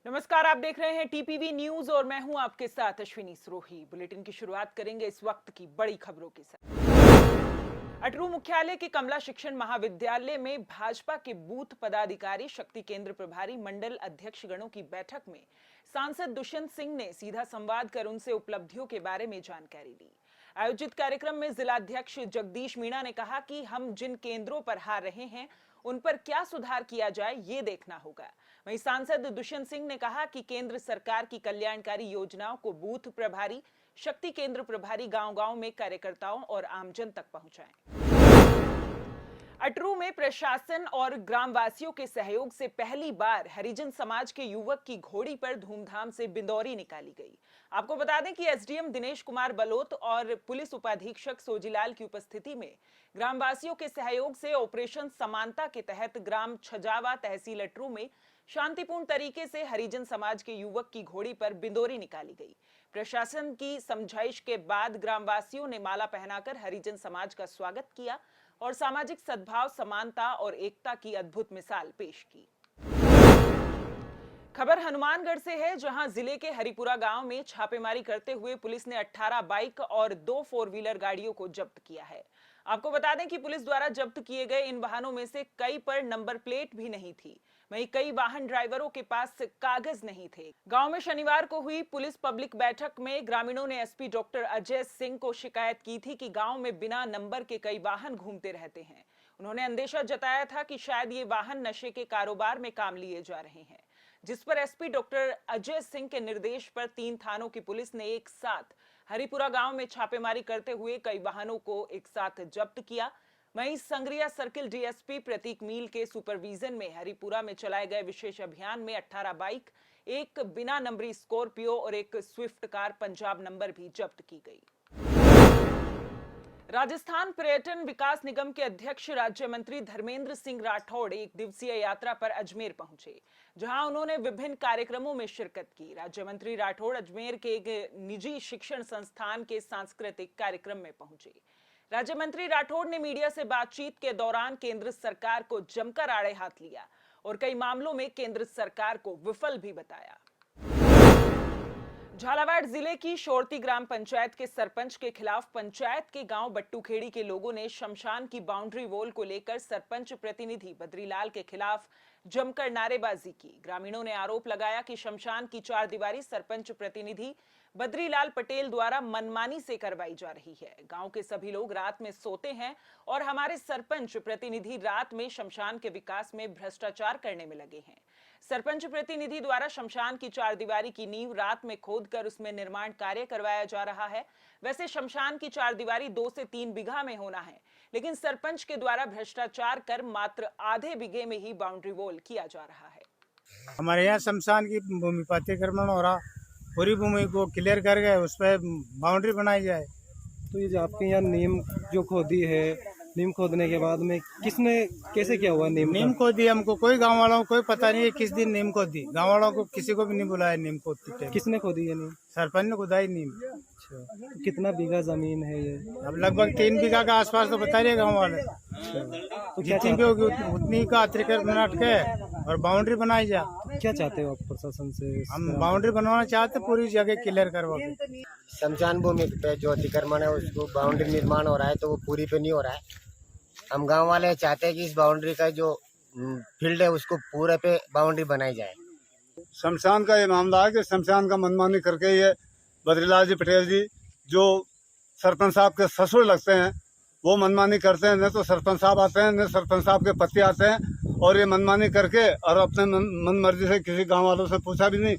नमस्कार, आप देख रहे हैं टीपीवी न्यूज और मैं हूं आपके साथ अश्विनी सरोही। बुलेटिन की शुरुआत करेंगे इस वक्त की बड़ी खबरों के साथ। अटरू मुख्यालय के कमला शिक्षण महाविद्यालय में भाजपा के बूथ पदाधिकारी, शक्ति केंद्र प्रभारी, मंडल अध्यक्ष गणों की बैठक में सांसद दुष्यंत सिंह ने सीधा संवाद कर उनसे उपलब्धियों के बारे में जानकारी ली। आयोजित कार्यक्रम में जिलाध्यक्ष जगदीश मीणा ने कहा कि हम जिन केंद्रों पर हार रहे हैं उन पर क्या सुधार किया जाए ये देखना होगा। वहीं सांसद दुष्यंत सिंह ने कहा कि केंद्र सरकार की कल्याणकारी योजनाओं को बूथ प्रभारी, शक्ति केंद्र प्रभारी गांव-गांव में कार्यकर्ताओं और आमजन तक पहुंचाएं। अटरू में प्रशासन और ग्रामवासियों के सहयोग से पहली बार हरिजन समाज के युवक की घोड़ी पर धूमधाम से बिंदौरी निकाली गई। आपको बता दें कि एसडीएम दिनेश कुमार बलोत और पुलिस उपाधीक्षक सोजीलाल की उपस्थिति में ग्रामवासियों के सहयोग से ऑपरेशन समानता के तहत ग्राम छजावा, तहसील अटरू में शांतिपूर्ण तरीके से हरिजन समाज के युवक की घोड़ी पर बिंदौरी निकाली गई। प्रशासन की समझाइश के बाद ग्रामवासियों ने माला पहनाकर हरिजन समाज का स्वागत किया और सामाजिक सद्भाव, समानता और एकता की अद्भुत मिसाल पेश की। खबर हनुमानगढ़ से है, जहां जिले के हरिपुरा गांव में छापेमारी करते हुए पुलिस ने 18 बाइक और 2 फोर व्हीलर गाड़ियों को जब्त किया है। आपको बता दें कि पुलिस द्वारा जब्त किए गए इन वाहनों में से कई पर नंबर प्लेट भी नहीं थी। वहीं कई वाहन ड्राइवरों के पास कागज नहीं थे। गांव में शनिवार को हुई पुलिस पब्लिक बैठक में ग्रामीणों ने एसपी डॉक्टर अजय सिंह को शिकायत की थी कि गांव में बिना नंबर के कई वाहन घूमते रहते हैं। उन्होंने अंदेशा जताया था कि शायद ये वाहन नशे के कारोबार में काम लिए जा रहे हैं, जिस पर एसपी डॉक्टर अजय सिंह के निर्देश पर 3 थानों की पुलिस ने एक साथ हरिपुरा गांव में छापेमारी करते हुए कई वाहनों को एक साथ जब्त किया। वहीं संग्रिया सर्किल डीएसपी प्रतीक मील के सुपरविजन में हरिपुरा में चलाए गए विशेष अभियान में 18 बाइक, एक बिना नंबरी स्कॉर्पियो और एक स्विफ्ट कार पंजाब नंबर भी जब्त की गई। राजस्थान पर्यटन विकास निगम के अध्यक्ष राज्य मंत्री धर्मेंद्र सिंह राठौड़ एक दिवसीय यात्रा पर अजमेर पहुंचे, जहां उन्होंने विभिन्न कार्यक्रमों में शिरकत की। राज्य मंत्री राठौड़ अजमेर के एक निजी शिक्षण संस्थान के सांस्कृतिक कार्यक्रम में पहुंचे। राज्य मंत्री राठौड़ ने मीडिया से बातचीत के दौरान केंद्र सरकार को जमकर आड़े हाथ लिया और कई मामलों में केंद्र सरकार को विफल भी बताया। झालावाड़ जिले की शोरती ग्राम पंचायत के सरपंच के खिलाफ पंचायत के गांव बट्टूखेड़ी के लोगों ने शमशान की बाउंड्री वॉल को लेकर सरपंच प्रतिनिधि बद्रीलाल के खिलाफ जमकर नारेबाजी की। ग्रामीणों ने आरोप लगाया कि शमशान की 4 दीवारी सरपंच प्रतिनिधि बद्रीलाल पटेल द्वारा मनमानी से करवाई जा रही है। गांव के सभी लोग रात में सोते हैं और हमारे सरपंच प्रतिनिधि रात में शमशान के विकास में भ्रष्टाचार करने में लगे हैं। सरपंच प्रतिनिधि द्वारा शमशान की 4 दीवारी की नींव रात में खोदकर उसमें निर्माण कार्य करवाया जा रहा है। वैसे शमशान की 4 दीवारी 2 से 3 बीघा में होना है, लेकिन सरपंच के द्वारा भ्रष्टाचार कर मात्र आधे बीघे में ही बाउंड्री वॉल किया जा रहा है। हमारे यहाँ शमशान की भूमि अतिक्रमण हो रहा, पूरी भूमि को क्लियर कर गए, उस पर बाउंड्री बनाई जाए। तो ये जो आपके यहाँ नीम जो खोदी है, नीम खोदने के बाद में किसने कैसे क्या हुआ? नीम खोदी हमको कोई गांव वालों को कोई पता नहीं है किस दिन नीम खोदी। गांव वालों को किसी को भी नहीं बुलाया नीम खोदते। किसने खोदी है नीम? सरपंच ने खोदाई नीम। अच्छा, तो कितना बीघा जमीन है ये? अब लगभग 3 बीघा का आसपास तो बता रहे गाँव वाले। तो जितनी भी होगी उतनी का अतिक्रमण के और बाउंड्री बनाई जाए। क्या चाहते हो आप प्रशासन से? हम बाउंड्री बनवाना चाहते, पूरी जगह क्लियर करवा के। शमशान भूमि पे जो अतिक्रमण है उसको बाउंड्री निर्माण हो रहा है, तो वो पूरी पे नहीं हो रहा है। हम गांव वाले चाहते हैं कि इस बाउंड्री का जो फील्ड है उसको पूरे पे बाउंड्री बनाई जाए। शमशान का ये मामला है कि शमशान का मनमानी करके ये बद्रीलाल जी पटेल जी जो सरपंच साहब के ससुर लगते हैं वो मनमानी करते हैं। न तो सरपंच साहब आते हैं, न सरपंच साहब के पति आते हैं, और ये मनमानी करके और अपने मन मर्जी से किसी गांव वालों से पूछा भी नहीं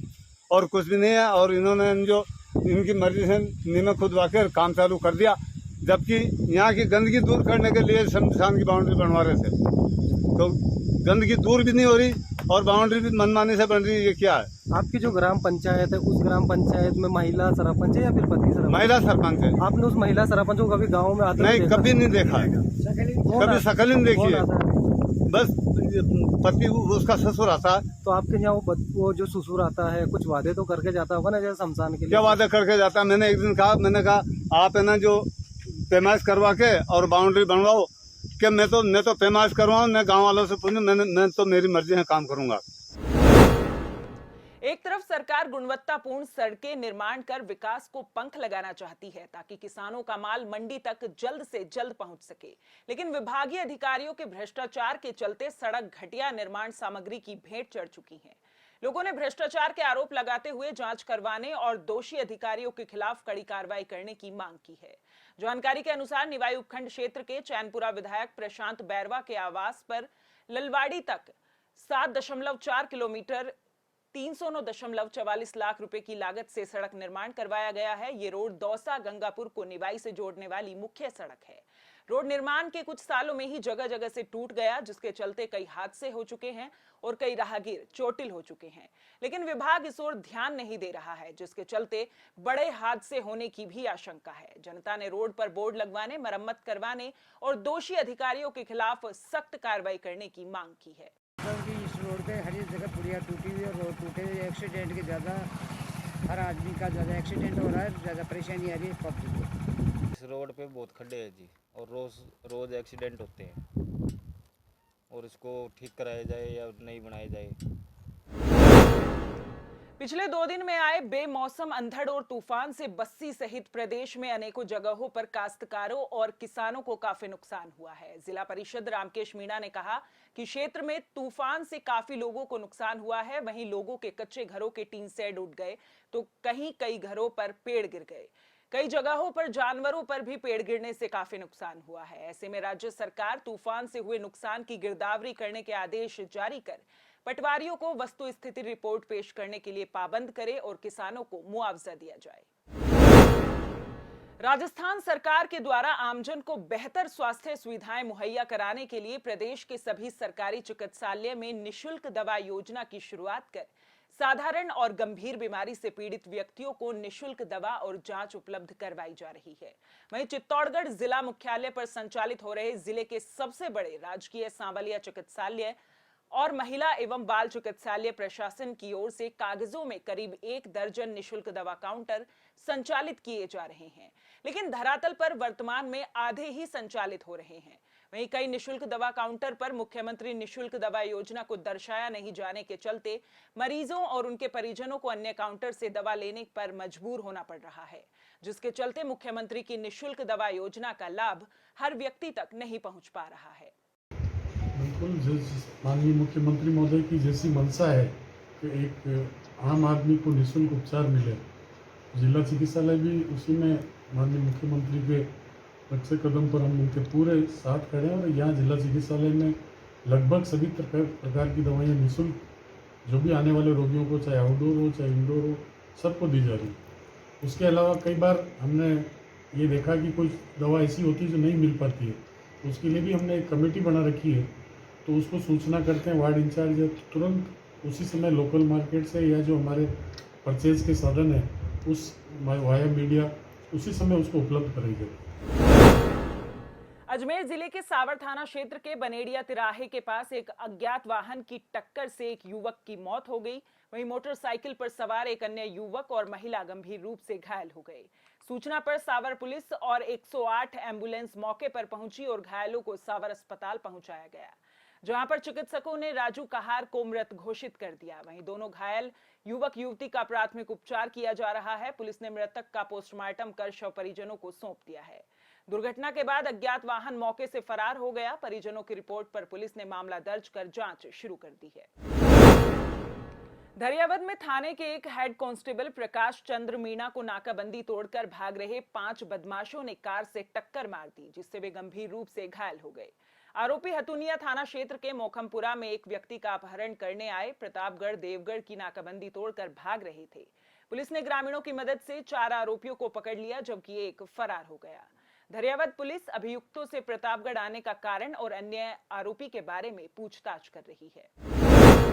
और कुछ भी नहीं है, और इन्होंने जो इनकी मर्जी से नीमक खुदवा के काम चालू कर दिया, जबकि यहाँ की गंदगी दूर करने के लिए शमशान की बाउंड्री बनवा रहे थे। तो गंदगी दूर भी नहीं हो रही और बाउंड्री भी मनमानी से बन रही है। ये क्या है? आपकी जो ग्राम पंचायत है, उस ग्राम पंचायत में महिला सरपंच है या फिर पति सरपंच? महिला सरपंच है। आपने उस महिला सरपंच को कभी गाँव में आते नहीं, कभी नहीं देखा है, कभी शकल नहीं देखी है। बस पति उसका ससुर आता है। तो आपके यहाँ वो जो ससुर आता है कुछ वादे तो करके जाता होगा ना, जैसे शमशान के लिए? क्या वादे करके जाता है? मैंने एक दिन कहा, मैंने कहा आप है ना जो पैमाइश करवा के और बाउंड्री बनवाओ, कि मैं तो पैमाइश करवाऊं, मैं गांव वालों से पूछूं, मैं तो मेरी मर्जी है काम करूंगा। एक तरफ सरकार गुणवत्तापूर्ण सड़कें निर्माण कर विकास को पंख लगाना चाहती है ताकि किसानों का माल मंडी तक जल्द से जल्द पहुंच सके, लेकिन विभागीय अधिकारियों के भ्रष्टाचार के चलते सड़क घटिया निर्माण सामग्री की भेंट चढ़ चुकी है। लोगों ने भ्रष्टाचार के आरोप लगाते हुए जांच करवाने और दोषी अधिकारियों के खिलाफ कड़ी कार्रवाई करने की मांग की है। जानकारी के अनुसार निवाई उपखंड क्षेत्र के चैनपुरा विधायक प्रशांत बैरवा के आवास पर ललवाड़ी तक 7.4 किलोमीटर 309.44 लाख रुपए की लागत से सड़क निर्माण करवाया गया है। ये रोड दौसा गंगापुर को निवाई से जोड़ने वाली मुख्य सड़क है। रोड निर्माण के कुछ सालों में ही जगह जगह से टूट गया, जिसके चलते कई हादसे हो चुके हैं और कई राहगीर चोटिल हो चुके हैं, लेकिन विभाग इस ओर ध्यान नहीं दे रहा है, जिसके चलते बड़े हादसे होने की भी आशंका है। जनता ने रोड पर बोर्ड लगवाने, मरम्मत करवाने और दोषी अधिकारियों के खिलाफ सख्त कार्रवाई करने की मांग की है। क्योंकि इस रोड पे हर एक जगह पुलिया टूटी हुई और रोड टूटे हुए, एक्सीडेंट के ज़्यादा, हर आदमी का ज़्यादा एक्सीडेंट हो रहा है, ज़्यादा परेशानी आ रही है पब्लिक को। इस रोड पे बहुत खड्डे हैं जी, और रोज़ एक्सीडेंट होते हैं, और इसको ठीक कराया जाए या नहीं बनाया जाए। पिछले 2 दिन में आए बेमौसम अंधड़ और तूफान से बस्सी सहित प्रदेश में अनेकों जगहों पर काश्तकारों और किसानों को काफी नुकसान हुआ है। जिला परिषद रामकेश मीणा ने कहा कि क्षेत्र में तूफान से काफी लोगों को नुकसान हुआ है। वहीं लोगों के कच्चे घरों के टीन शेड उड़ गए तो कई घरों पर पेड़ गिर गए। कई जगहों पर जानवरों पर भी पेड़ गिरने से काफी नुकसान हुआ है। ऐसे में राज्य सरकार तूफान से हुए नुकसान की गिरदावरी करने के आदेश जारी कर पटवारियों को वस्तु स्थिति रिपोर्ट पेश करने के लिए पाबंद करे और किसानों को मुआवजा दिया जाए। राजस्थान सरकार के द्वारा आमजन को बेहतर स्वास्थ्य सुविधाएं मुहैया कराने के लिए प्रदेश के सभी सरकारी चिकित्सालय में निशुल्क दवा योजना की शुरुआत कर साधारण और गंभीर बीमारी से पीड़ित व्यक्तियों को निशुल्क दवा और जांच उपलब्ध करवाई जा रही है। वहीं चित्तौड़गढ़ जिला मुख्यालय पर संचालित हो रहे जिले के सबसे बड़े राजकीय सांवलिया चिकित्सालय और महिला एवं बाल चिकित्सालय प्रशासन की ओर से कागजों में करीब 1 दर्जन निशुल्क दवा काउंटर संचालित किए जा रहे हैं, लेकिन धरातल पर वर्तमान में आधे ही संचालित हो रहे हैं। वहीं कई निशुल्क दवा काउंटर पर मुख्यमंत्री निशुल्क दवा योजना को दर्शाया नहीं जाने के चलते मरीजों और उनके परिजनों को अन्य काउंटर से दवा लेने पर मजबूर होना पड़ रहा है, जिसके चलते मुख्यमंत्री की निशुल्क दवा योजना का लाभ हर व्यक्ति तक नहीं पहुंच पा रहा है। बिल्कुल, माननीय मुख्यमंत्री महोदय की जैसी मंशा है कि एक आम आदमी को निःशुल्क उपचार मिले, जिला चिकित्सालय भी उसी में माननीय मुख्यमंत्री के नक्शे कदम पर हम उनके पूरे साथ खड़े हैं। और यहाँ जिला चिकित्सालय में लगभग सभी प्रकार की दवाइयाँ निःशुल्क जो भी आने वाले रोगियों को, चाहे आउटडोर हो चाहे इंडोर हो, सबको दी जा रही है। उसके अलावा कई बार हमने ये देखा कि कुछ दवा ऐसी होती है जो नहीं मिल पाती है, तो उसके लिए भी हमने एक कमेटी बना रखी है, तो उसको सूचना करते हैं वार्ड इंचार्ज, या तुरंत उसी समय लोकल मार्केट से या जो हमारे परचेज के साधन है उस वाया मीडिया उसी समय उसको उपलब्ध कराई जाए। अजमेर जिले के सावर थाना क्षेत्र के बनेड़िया तिराहे के पास एक अज्ञात वाहन की टक्कर से एक युवक की मौत हो गई। वहीं मोटरसाइकिल पर सवार एक अन्य युवक और महिला गंभीर रूप से घायल हो गए। सूचना पर सावर पुलिस और 108 एम्बुलेंस मौके पर पहुंची और घायलों को सावर अस्पताल पहुंचाया गया, जहां पर चिकित्सकों ने राजू कहार को मृत घोषित कर दिया। वहीं दोनों घायल युवक युवती का प्राथमिक उपचार किया जा रहा है। पुलिस ने मृतक का पोस्टमार्टम कर शव परिजनों को सौंप दिया है। दुर्घटना के बाद अज्ञात वाहन मौके से फरार हो गया। परिजनों की रिपोर्ट पर पुलिस ने मामला दर्ज कर जांच शुरू कर दी है। धरियावद में थाने के एक हेड कांस्टेबल प्रकाश चंद्र मीणा को नाकाबंदी तोड़कर भाग रहे 5 बदमाशों ने कार से टक्कर मार दी, जिससे वे गंभीर रूप से घायल हो गए। आरोपी हतुनिया थाना क्षेत्र के मोखमपुरा में एक व्यक्ति का अपहरण करने आए प्रतापगढ़ देवगढ़ की नाकाबंदी तोड़कर भाग रहे थे। पुलिस ने ग्रामीणों की मदद से 4 आरोपियों को पकड़ लिया, जबकि एक फरार हो गया। धरियावद पुलिस अभियुक्तों से प्रतापगढ़ आने का कारण और अन्य आरोपी के बारे में पूछताछ कर रही है।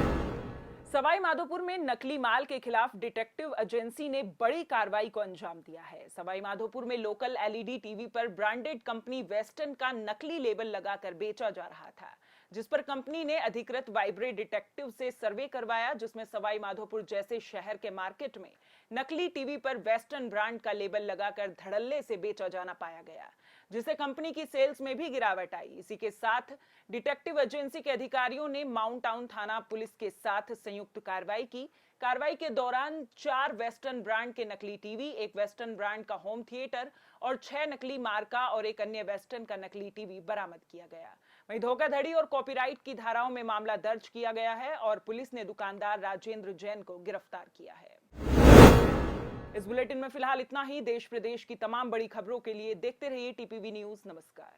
सवाई माधोपुर में नकली माल के खिलाफ डिटेक्टिव एजेंसी ने बड़ी कार्रवाई को अंजाम दिया है। सवाई माधोपुर में लोकल एलईडी टीवी पर ब्रांडेड कंपनी वेस्टर्न का नकली लेबल लगाकर बेचा जा रहा था, जिस पर कंपनी ने अधिकृत वाइब्रे डिटेक्टिव से सर्वे करवाया, जिसमें सवाई माधोपुर जैसे शहर के मार्केट में नकली टीवी पर वेस्टर्न ब्रांड का लेबल लगाकर धड़ल्ले से बेचा जाना पाया गया, जिससे कंपनी की सेल्स में भी गिरावट आई। इसी के साथ डिटेक्टिव एजेंसी के अधिकारियों ने माउंट टाउन थाना पुलिस के साथ संयुक्त कार्रवाई की। कार्रवाई के दौरान 4 वेस्टर्न ब्रांड के नकली टीवी, एक वेस्टर्न ब्रांड का होम थिएटर और 6 नकली मार्का और एक अन्य वेस्टर्न का नकली टीवी बरामद किया गया। वहीं धोखाधड़ी और कॉपीराइट की धाराओं में मामला दर्ज किया गया है और पुलिस ने दुकानदार राजेंद्र जैन को गिरफ्तार किया है। इस बुलेटिन में फिलहाल इतना ही। देश प्रदेश की तमाम बड़ी खबरों के लिए देखते रहिए टीपीवी न्यूज। नमस्कार।